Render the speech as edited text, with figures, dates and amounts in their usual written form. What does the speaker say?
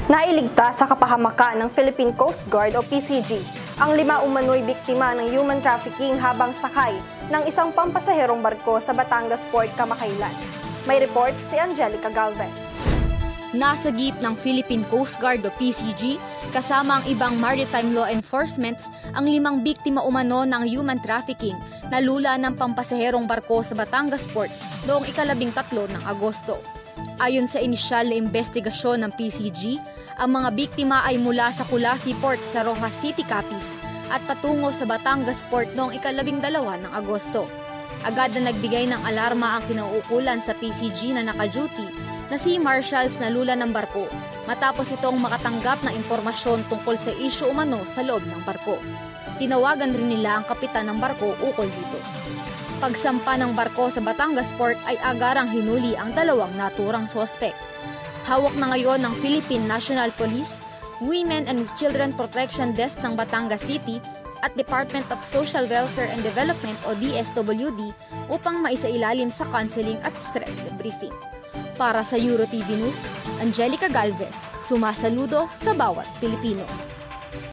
Nailigtas sa kapahamakan ng Philippine Coast Guard o PCG ang 5 umano'y biktima ng human trafficking habang sakay ng isang pampasaherong barko sa Batangas Port kamakailan. May report si Angelica Galvez. Nasagip ng Philippine Coast Guard o PCG kasama ang ibang maritime law enforcement ang 5 biktima umano ng human trafficking na lula ng pampasaherong barko sa Batangas Port noong ika-13 ng Agosto. Ayon sa inisyal na investigasyon ng PCG, ang mga biktima ay mula sa Culasi Port sa Rojas City, Capiz at patungo sa Batangas Port noong ika-12 ng Agosto. Agad na nagbigay ng alarma ang kinauukulan sa PCG na naka-duty na si Marshals na lula ng barko matapos itong makatanggap ng impormasyon tungkol sa isyu umano sa loob ng barko. Tinawagan rin nila ang kapitan ng barko ukol dito. Pagsampa ng barko sa Batangas Port ay agarang hinuli ang 2 naturang sospek. Hawak na ngayon ng Philippine National Police, Women and Children Protection Desk ng Batangas City at Department of Social Welfare and Development o DSWD upang maisailalim sa counseling at stress debriefing. Para sa EuroTV News, Angelica Galvez, sumasaludo sa bawat Pilipino.